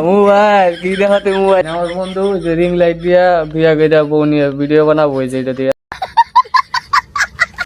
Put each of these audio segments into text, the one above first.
Mobile কি দেখাতে mobile আমার বন্ধু যে রিং লাইট দিয়া বিয়া গেটা বউ নিয়ে ভিডিও বানাবো যেটা দিয়া।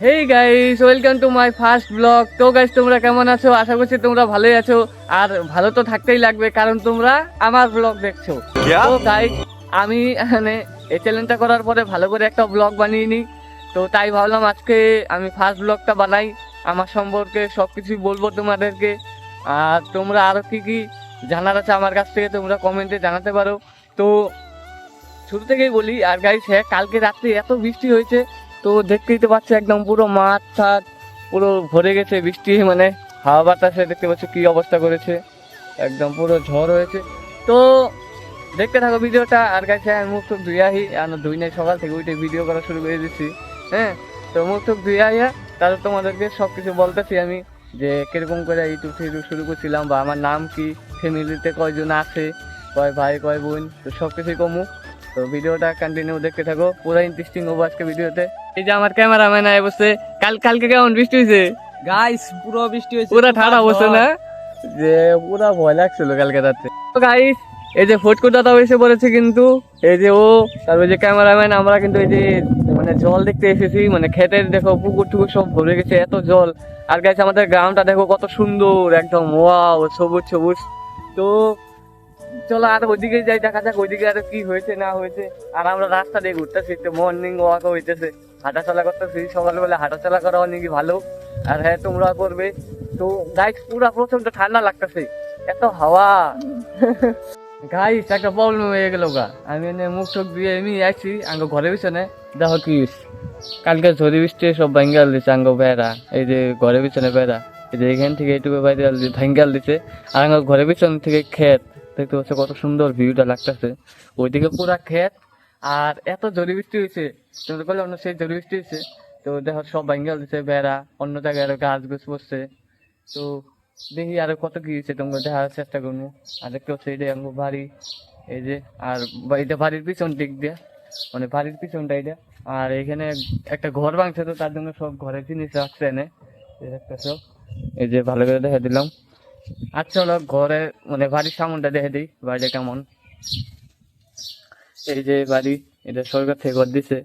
Hey guys, welcome to my first blog. তো গাইস, তোমরা কেমন আছো? আশা করছি তোমরা ভালোই আছো, আর ভালো তো থাকতেই লাগবে কারণ তোমরা আমার ব্লগ দেখছো। তো গাইস, আমি মানে এই চ্যানেলটা করার পরে ভালো করে একটা ব্লগ বানিয়ে নিই, তো তাই ভাবলাম আজকে আমি ফার্স্ট ব্লগটা বানাই। আমার সম্পর্কে সব কিছুই বলবো তোমাদেরকে, আর তোমরা আরও কি কি জানার আছে আমার কাছ থেকে তোমরা কমেন্টে জানাতে পারো। তো শুরু থেকেই বলি, আর গাইস হ্যাঁ, কালকে রাত্রে এত বৃষ্টি হয়েছে, তো দেখতেই তো পাচ্ছি একদম পুরো মাঠ টাট পুরো ভরে গেছে বৃষ্টি, মানে হাওয়া বাতাসে দেখতে পাচ্ছ কি অবস্থা করেছে, একদম পুরো ঝড় হয়েছে। তো দেখতে থাকো ভিডিওটা। আর গাইস হ্যাঁ, মুখ টুক ধুয়ে আহি, আর ধুই নাই, সকাল থেকে উঠে ভিডিও করা শুরু করে দিচ্ছি। হ্যাঁ, তো মুখ টুক ধুয়ে আইয়া তারপর তোমাদেরকে সব কিছু বলতেছি আমি, যে কিরকম করে ইউটিউব থেকে শুরু করছিলাম, বা আমার নাম কি, ফ্যামিলিতে কয়জন আছে, কয় ভাই কয় বোন, তো সব কিছুই কমু। তো ভিডিওটা কন্টিনিউ দেখতে থাকো, পুরো ইন্টারেস্টিং হবো আজকে ভিডিওতে। এই যে আমার ক্যামেরাম্যান আয় বসে। কালকে কেমন বৃষ্টি হয়েছে গাইস? পুরো বৃষ্টি হয়েছে, পুরো ঠান্ডা বসে না, যে পুরো ভয় লাগছিল কালকে রাতে। তো গাইস, এই যে ফটকু দাদা এসে পড়েছে কিন্তু, এই যে ও, তারপর যে ক্যামেরাম্যান, আমরা কিন্তু এই যে মানে জল দেখতে এসেছি, মানে খেতের দেখো পুকুর টুকুর সব ভরে গেছে, এত জল। আর গাইস আমাদের গ্রামটা দেখো কত সুন্দর, একদম ওয়াও, সবুজ সবুজ। তো চলো আর ওইদিকে যাই, দেখা যাক ওইদিকে আর কি হয়েছে না হয়েছে। আর আমরা রাস্তা দিয়ে ঘুরতেছি, একটু মর্নিং ওয়াক হইতেছে, হাঁটাচলা করতেছি। সকালবেলা হাঁটাচলা করা অনেক ভালো, আর হ্যাঁ তোমরা করবে। তো গাইস পুরা প্রচন্ড ঠান্ডা লাগতেছে, এত হাওয়া। গাইস একটা প্রবলেম হয়ে গেল গা, আমি এনে মুখ টুক দিয়ে এমনি আছি আঙ্গ ঘরের পিছনে, দেখো কি কালকে ঝড়ি বৃষ্টি সব ভাঙ্গাল দিচ্ছে আঙ্গ বেড়া, এই যে ঘরের পিছনে বেড়া, এই যে এখান থেকে এইটুকু বাইরে ভাঙ্গাল দিচ্ছে। আর আঙ্গ ঘরের পিছন থেকে ক্ষেত দেখতে পাচ্ছ, কত সুন্দর ভিউটা লাগতেছে, ওইদিকে পুরা ক্ষেত। আর এত ঝড়ি বৃষ্টি হয়েছে, তুমি বললে অন্য সেই ঝড়ি বৃষ্টি হয়েছে, তো দেখো সব ভাঙ্গাল দিচ্ছে বেড়া, অন্য জায়গায় আরো গাছ গুছ পড়ছে। তো দেখি আরো কত কি হয়েছে তোমরা দেখার চেষ্টা করবো। আর দেখতে পাচ্ছ এটা আমার বাড়ি, এই যে, আর এটা বাড়ির পিছন দিক দিয়ে, মানে বাড়ির পিছনটা এটা। আর এখানে একটা ঘর ভাঙছে, তো তার জন্য সব ঘরের জিনিস রাখছে এনে, দেখতেছ, এই যে ভালো করে দেখে দিলাম। আচ্ছা চলো ঘরে মানে বাড়ির সামনটা দেখে দিই, বাড়িটা কেমন। এই যে বাড়ি, এটা সরকার থেকে ঘর দিছে,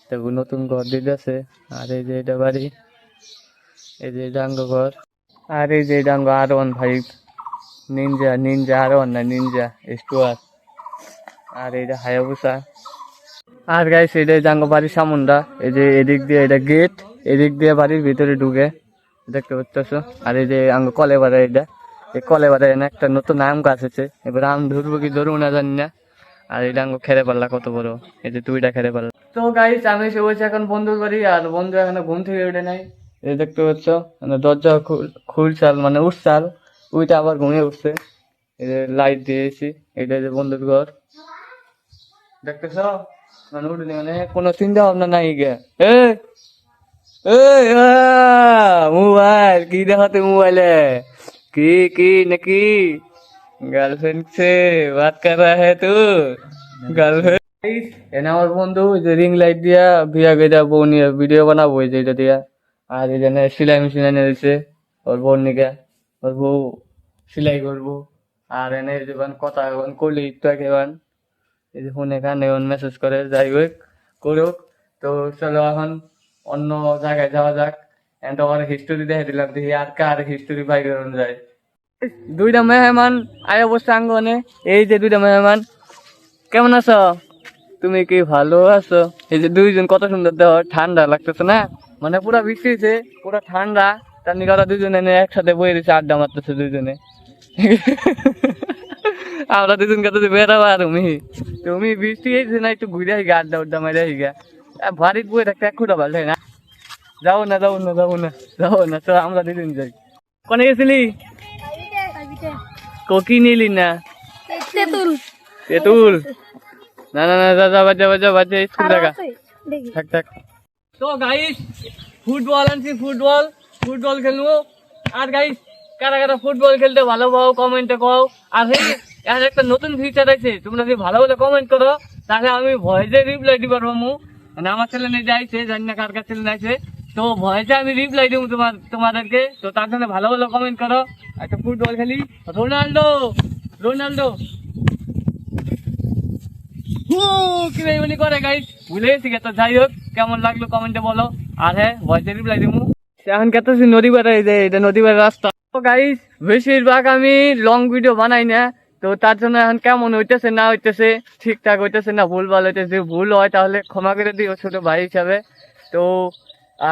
তবু নতুন ঘর দিতেছে। আর এই যে এটা বাড়ি, এই যে ডাঙ্গ ঘর। আর এই যে ডাঙ্গ R15 নিনজা R1 না নিনজা স্টুয়ার। আর এইটা হায়াবুসা। আর গাইস এটা ডাঙ্গ বাড়ির সামনটা, এই যে এদিক দিয়ে এটা গেট, এদিক দিয়ে বাড়ির ভিতরে ঢুকে, দেখতে পাচ্ছ। আর এই যে আঙ্গ কলে বাড়া, এটা এই কলে বাড়া এনে একটা নতুন আম গাছ আছে, এবার আম ধরবো কি ধরবো না জানি না। আর এটা আঙ্গ খেতে পারলা কত বড়, এই যে দুইটা খেতে পারলা। তো গাইস আমি এসে বলছি এখন বন্ধুর বাড়ি, আর বন্ধু এখনো ঘুম থেকে উঠে নাই, এই দেখতে পাচ্ছ, মানে দরজা খুলছাল মানে উঠছাল, ওইটা আবার ঘুমিয়ে উঠছে। এই যে লাইট দিয়েছি, এটা যে বন্ধুর ঘর দেখতেছ, মানে উঠে মানে কোনো চিন্তা ভাবনা নাই গে। মোবাইল কি দেখাতে মোবাইলে কি কি নাকি গার্লফ্রেন্ড সে বাত কর রা হ্যায় তু, গার্লফ্রেন্ড। এনে আমার বন্ধু যে রিং লাইট দিয়া বিয়া গেটা বউ নিয়ে ভিডিও বানাবো এই যে এটা দিয়া। আর এখানে সেলাই মেশিন এনে দিছে ওর বোন নিকে, ওর বউ সেলাই করবো। আর এনে যখন কথা এখন করলে একটু একেবান এই যে ফোনে কানে মেসেজ করে, যাই হোক করুক। তো চলো এখন অন্য জায়গায় যাওয়া যাক, এন্ড আমার হিস্টোরি দেখে দিলাম, দেখি আর কার হিস্টোরি বাই করুন যায়। দুইটা মেহমান আয় বসে আঙ্গনে, এই যে দুইটা মেহমান, কেমন আছো? তুমি কি ভালো আছো? এই যে দুইজন কত সুন্দর, দেহ ঠান্ডা লাগতেছে না, মানে পুরা বৃষ্টি হয়েছে, পুরা ঠান্ডা। তার নিয়ে ওরা দুজনে একসাথে বয়ে দিচ্ছে, আড্ডা মারতেছে দুজনে। আমরা দুজন কাছে বেড়াবো, আর তুমি বৃষ্টি হয়েছে না, একটু ঘুরে আসি, আড্ডা উড্ডা মারে আসি গা। বাড়ির বয়ে থাকতে এক খুঁটা ভালো না, যাবো না যাবো না যাবো না যাবো না, তো আমরা দুজন যাই। কোনে গেছিলি? কোকি নিলি না? তেঁতুল না না না, যা যা বাজা বাজা বাজা, স্কুল টাকা থাক থাক। তো গাইস ফুটবল আনছি, ফুটবল খেলবো। আর গাইস কারা কারা ফুটবল খেলতে ভালো পাও কমেন্টে কও। আর এই একটা নতুন ফিচার আছে, তোমরা যদি ভালো ভালো কমেন্ট করো তাহলে আমি ভয়েসে রিপ্লাই দিতে পারবো। মানে আমার চ্যানেলে যাইছে, জানি না কার কার চ্যানেলে আছে, তো ভয়েসে আমি রিপ্লাই দেবো তোমাদেরকে, তো তার জন্য ভালো ভালো কমেন্ট করো। একটা ফুটবল খেলি, রোনাল্ডো রোনাল্ডো কি বেইমানি করে গাইস, ভুলে গেছি। তো যাই হোক, কেমন লাগলো কমেন্টে বলো। আর হ্যাঁ, ভয়েসে রিপ্লাই দেবো। এখন কেতেছি নদী পাড়ে, এটা নদী পাড়ের রাস্তা। তো গাইস, বেশিরভাগ আমি লং ভিডিও বানাই না, তো তার জন্য এখন কেমন হইতেছে না হইতেছে, ঠিকঠাক হইতেছে না ভুলভাল হইতেছে, ভুল হয় তাহলে ক্ষমা করে দিও ছোট ভাই হিসাবে। তো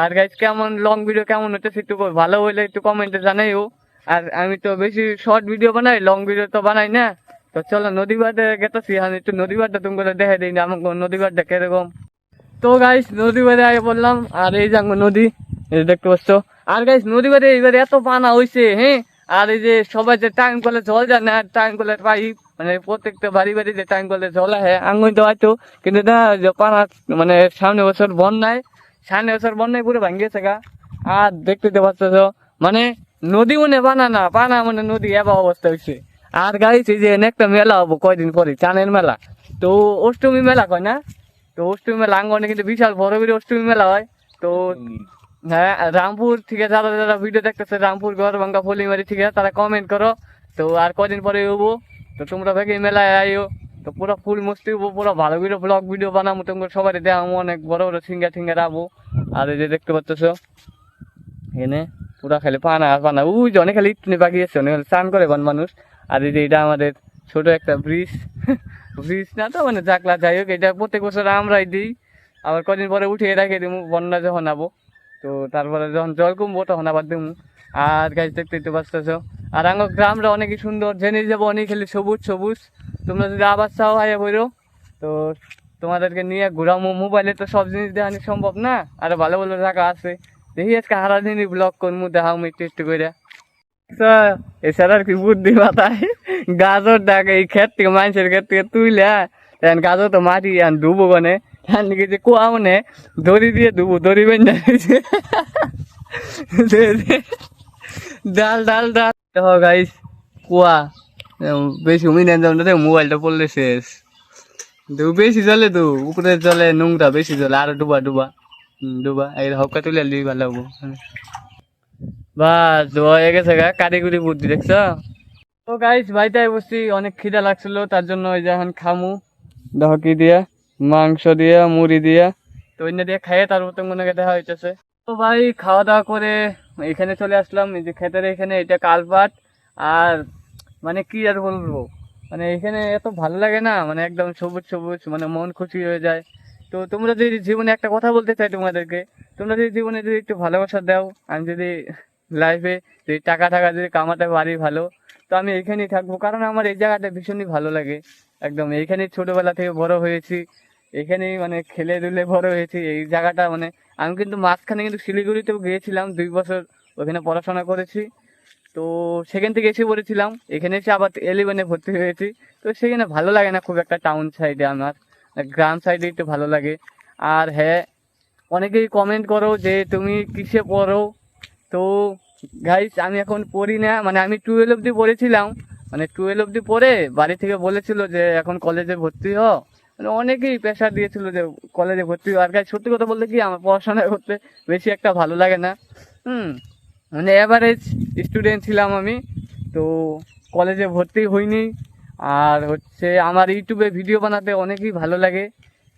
আর গাইস, কেমন লং ভিডিও কেমন হইতেছে একটু ভালো হইলে একটু কমেন্টে জানাইও। আর আমি তো বেশি শর্ট ভিডিও বানাই, লং ভিডিও তো বানাই না। তো চলো নদী পাড়ে গেতেছি, আমি একটু নদী পাড়টা তুমি দেখে দিই না আমাকে নদী পাড়টা কিরকম। তো গাইস, নদী পাড়ে আগে বললাম, আর এই যে নদী, এই যে দেখতে পাচ্ছ। আর গাইস, নদী পাড়ে এইবারে এত পানা হইছে, হ্যাঁ। আর এই যে সবাই যে টাইম কলে জল যায় না, টাইম কলের পাইপ মানে প্রত্যেকটা বাড়ি বাড়ি যে টাইম কলে জল আহে আঙ্গুই তো হয়তো, কিন্তু না যে পানা মানে সামনে বছর বন্যায়, পুরো ভাঙ্গিয়েছে গা। আর দেখতে তো পাচ্ছ মানে নদী মনে পানা না, পানা মানে নদী এবার অবস্থা হয়েছে। আর গাইস, এই যে একটা মেলা হবো কয়দিন পরে, চানের মেলা। তো অষ্টমী মেলা কয় না, তো অষ্টমী মেলা আঙ্গনে কিন্তু বিশাল বড় বড় অষ্টমী মেলা হয়। তো হ্যাঁ, রামপুর থেকে যারা যারা ভিডিও দেখতেছে, রামপুর গড়বাঙ্গা ফলিমারি থেকে, তারা কমেন্ট করো। তো আর কদিন পরে হবো, তো তোমরা ভেগে মেলায় আইও। তো পুরো ফুল মস্তি হবো, পুরো ভালো করে ব্লগ ভিডিও বানাবো, তোমাকে সবাই দেখাবো, অনেক বড় বড় সিঙ্গার টিঙ্গার আবো। আর এই যে দেখতে পাচ্ছ এনে পুরা খালি পানা আর পানা, ওই যে অনেক খালি ইটনি পাখি আছে, অনেক খালি স্নান করে মানুষ। আর এই যে এটা আমাদের ছোট একটা ব্রিজ, ব্রিজ না তো মানে জাকলা, যাই হোক এটা প্রত্যেক বছর আমরাই দিই। আবার কদিন পরে উঠিয়ে রেখে দিব, বন্যা যখন আবো, তো তারপরে যখন জল কমবো তখন আবার দেবো। আর গাছ দেখতে তো পাচ্ছ। আর আমার গ্রামটা অনেকই সুন্দর, জেনে যাবো অনেক খালি সবুজ সবুজ। তোমরা যদি আবার চাও হাইয়া বইরো, তো তোমাদেরকে নিয়ে ঘুরামো। মোবাইলে তো সব জিনিস দেখানো সম্ভব না, আর ভালো ভালো জায়গা আছে। দেখি আজকে সারাদিনই ব্লগ করবো, দেখাবো একটু একটু করে। এছাড়া আর কি বুদ্ধি মাথায়, গাজর ডাক এই ক্ষেত থেকে মানুষের ক্ষেত থেকে তুইলে গাজর তো মাটি আন ধুবো গনে, যে কুয়া মনে দড়ি দিয়ে ধুবো, দড়ি বেঁধে ডাল ডাল ডাল। দেখো গাইস, কুয়া বেশি উমি নেন যাও না, মোবাইলটা পড়লে শেষ। বেশি জলে তো উপরে জলে নোংরা, বেশি জলে আরো ডুবা ডুবা ডুবা, এই হকা তুলে দিবি ভালো লাগবো। বাস হয়ে গেছে গা, কারিগরি বুদ্ধি দেখছো। তো গাইস, ভাইটাই বসছি, অনেক খিদা লাগছিল, তার জন্য ওই যে এখন খামু। দেখো কি দিয়া, মাংস দিয়া, মুড়ি দিয়া, তো অন্য দিয়ে খাইয়ে তারপর তো মনে দেখা হইতেছে। তো ভাই খাওয়া দাওয়া করে এখানে চলে আসলাম, এই যে ক্ষেতের এখানে, এটা কালপাট। আর মানে কি আর বলবো, মানে এখানে এত ভালো লাগে না, মানে একদম সবুজ সবুজ, মানে মন খুশি হয়ে যায়। তো তোমরা যদি জীবনে একটা কথা বলতে চাই তোমাদেরকে, তোমরা যদি জীবনে যদি একটু ভালোবাসা দাও, আমি যদি লাইফে যদি টাকা টাকা যদি কামাতে পারি ভালো, তো আমি এখানেই থাকবো, কারণ আমার এই জায়গাটা ভীষণই ভালো লাগে। একদম এইখানেই ছোটবেলা থেকে বড় হয়েছি, এখানেই মানে খেলে ধুলে বড় হয়েছি এই জায়গাটা। মানে আমি কিন্তু মাঝখানে কিন্তু শিলিগুড়িতেও গিয়েছিলাম 2 বছর, ওখানে পড়াশোনা করেছি। তো সেখান থেকে এসে পড়েছিলাম, এখানে এসে আবার 11-এ ভর্তি হয়েছি। তো সেখানে ভালো লাগে না খুব একটা, টাউন সাইডে আমার, গ্রাম সাইডে একটু ভালো লাগে। আর হ্যাঁ, অনেকেই কমেন্ট করো যে তুমি কিসে পড়ো। তো গাইস, আমি এখন পড়ি না, মানে আমি 12 অবধি পড়েছিলাম, মানে 12 অবধি পড়ে বাড়ি থেকে বলেছিল যে এখন কলেজে ভর্তি হ, মানে অনেকেই প্রেশার দিয়েছিল যে কলেজে ভর্তি হ। আর গাইস, সত্যি কথা বলতে কি, আমার পড়াশোনা করতে বেশি একটা ভালো লাগে না। মানে অ্যাভারেজ স্টুডেন্ট ছিলাম আমি, তো কলেজে ভর্তি হইনি। আর হচ্ছে আমার ইউটিউবে ভিডিও বানাতে অনেকই ভালো লাগে,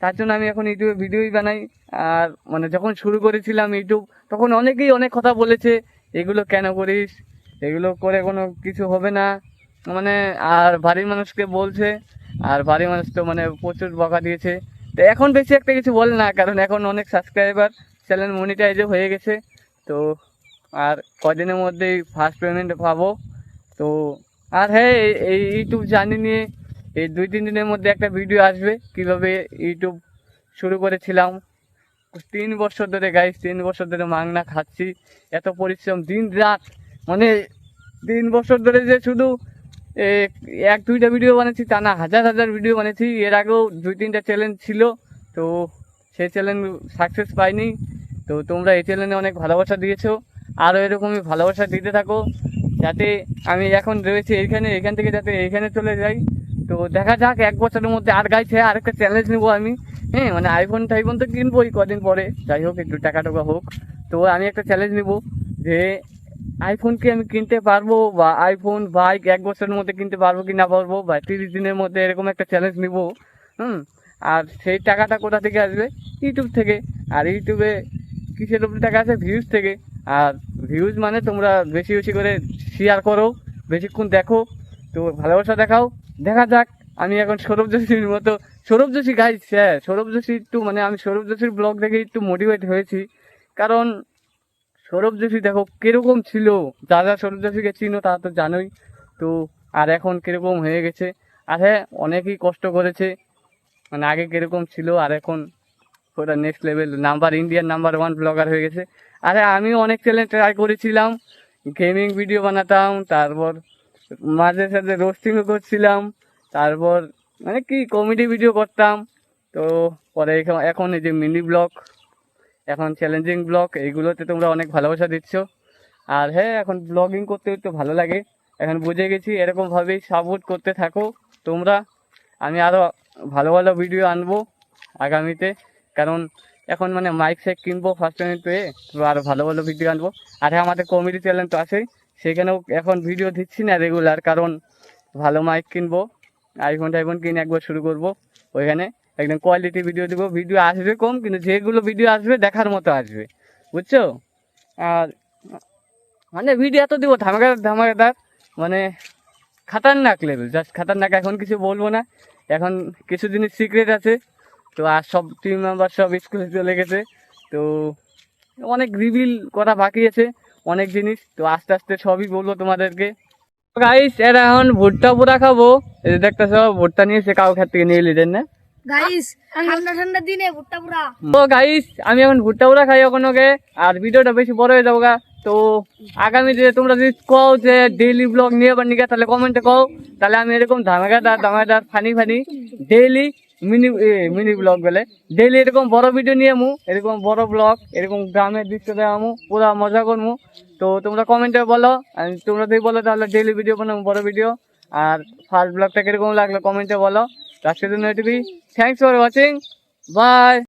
তার জন্য আমি এখন ইউটিউবে ভিডিওই বানাই। আর মানে যখন শুরু করেছিলাম ইউটিউব, তখন অনেকেই অনেক কথা বলেছে, এগুলো কেন করিস, এগুলো করে কোনো কিছু হবে না, মানে আর বাড়ির মানুষকে বলছে, আর বাড়ির মানুষ তো মানে প্রচুর বকা দিয়েছে। তো এখন বেশি একটা কিছু বলে না, কারণ এখন অনেক সাবস্ক্রাইবার, চ্যানেল মনিটাইজও হয়ে গেছে। তো আর কদিনের মধ্যেই ফার্স্ট পেমেন্ট পাবো। তো আর হ্যাঁ, এই ইউটিউব জার্নি নিয়ে এই 2-3 দিনের মধ্যে একটা ভিডিও আসবে, কিভাবে ইউটিউব শুরু করেছিলাম। 3 বছর ধরে গাইস, 3 বছর ধরে মাংনা খাচ্ছি, এত পরিশ্রম দিন রাত, মানে 3 বছর ধরে যে শুধু 1-2টা ভিডিও বানাচ্ছি তা না, হাজার হাজার ভিডিও বানিয়েছি। এর আগেও 2-3টা চ্যালেঞ্জ ছিল, তো সেই চ্যালেঞ্জ সাকসেস পাইনি। তো তোমরা এই চ্যানেলে অনেক ভালোবাসা দিয়েছো, আরও এরকমই ভালোবাসা দিতে থাকো, যাতে আমি এখন রয়েছি এখান থেকে যাতে এইখানে চলে যাই। তো দেখা যাক 1 বছরের মধ্যে। আর গাইছে আরেকটা চ্যালেঞ্জ নেবো আমি, হ্যাঁ, মানে আইফোন টাইফোন তো কিনবোই কদিন পরে, যাই হোক একটু টাকা হোক। তো আমি একটা চ্যালেঞ্জ নিব যে আইফোন কি আমি কিনতে পারবো, বা আইফোন বাইক 1 বছরের মধ্যে কিনতে পারবো কি না পারবো, বা 30 দিনের মধ্যে এরকম একটা চ্যালেঞ্জ নিব। আর সেই টাকাটা কোথা থেকে আসবে? ইউটিউব থেকে। আর ইউটিউবে কিসের উপরে টাকা আছে? ভিউজ থেকে। আর ভিউজ মানে তোমরা বেশি বেশি করে শেয়ার করো, বেশিক্ষণ দেখো, তো ভালোবাসা দেখাও। দেখা যাক। আমি এখন সৌরভ যোশীর মতো, সৌরভ যোশী গাইজ, হ্যাঁ সৌরভ যোশী একটু মানে আমি সৌরভ যোশীর ব্লগ দেখে একটু মোটিভেট হয়েছি। কারণ সৌরভ যোশী দেখো কিরকম ছিল, যারা সৌরভ যোশীকে চিনো তারা তো জানোই। তো আর এখন কিরকম হয়ে গেছে। আর হ্যাঁ, অনেকেই কষ্ট করেছে, মানে আগে কিরকম ছিল আর এখন ওটা next level, Indian number 1 blogger হয়ে গেছে। আরে আমিও অনেক চ্যালেঞ্জ ট্রাই করেছিলাম, গেমিং ভিডিও বানাতাম, তারপর মাঝে সাঝে রোস্টিংও করছিলাম, তারপর মানে কি কমেডি ভিডিও করতাম। তো পরে এখন এই যে মিনি ব্লগ, এখন চ্যালেঞ্জিং ব্লগ, এইগুলোতে তোমরা অনেক ভালোবাসা দিচ্ছ। আর হ্যাঁ, এখন ব্লগিং করতে একটু ভালো লাগে, এখন বুঝে গেছি। এরকমভাবেই সাপোর্ট করতে থাকো তোমরা। আমি আরও ভালো ভালো ভিডিও আনবো আগামীতে, কারণ এখন মানে মাইক সেক কিনবো ফার্স্ট টাইম পেয়ে, তো আরও ভালো ভালো ভিডিও আনবো। আর হ্যাঁ, আমাদের কমেডি চ্যানেল তো আছেই, সেখানেও এখন ভিডিও দিচ্ছি না রেগুলার, কারণ ভালো মাইক কিনবো, আইফোন কিনে একবার শুরু করবো। ওইখানে একদম কোয়ালিটি ভিডিও দেবো, ভিডিও আসবে কম, কিন্তু যেগুলো ভিডিও আসবে দেখার মতো আসবে, বুঝছো? আর মানে ভিডিও এত দিব ধামাকাদার ধামাকাদার, মানে খাতারনাক লেভেল, জাস্ট খাতারনাক। এখন কিছু বলবো না, এখন কিছু জিনিস সিক্রেট আছে। তো আর সব টিম মেম্বার সব স্কুলে চলে গেছে, তো অনেক রিভিল করা বাকি আছে, অনেক জিনিস। তো আস্তে আস্তে সবই বলবো তোমাদেরকে। গাইস, এরা এখন ভুট্টা পুরা খাবো। এই যে দেখতেছো, ভুট্টা নিয়েছে কাউ ক্ষেত থেকে নিয়ে নিলেন না গাইস, ঠান্ডা ঠান্ডা দিনে ভুট্টা পুরা। তো গাইস, আমি এখন ভুট্টা পুরা খাই ওখানে। আর ভিডিওটা বেশি বড় হয়ে যাবো গা। তো আগামী যে তোমরা যদি কও যে ডেইলি ব্লগ নিয়ে আবার নিয়ে, তাহলে কমেন্টে কও, তাহলে আমি এরকম ধামাকাদার ফানি ডেইলি মিনি ব্লগ বলে, ডেইলি এরকম বড় ভিডিও নিয়ে আমু, এরকম বড় ব্লগ, এরকম গ্রামের দৃশ্য দেখামু, পুরা মজা করবো। তো তোমরা কমেন্টে বলো, আর তোমরা যদি বলো তাহলে ডেইলি ভিডিও বানাবো, বড় ভিডিও। আর ফার্স্ট ব্লগটা কিরকম লাগলো কমেন্টে বলো। আজকের জন্য এটুকুই। Thanks for watching, by.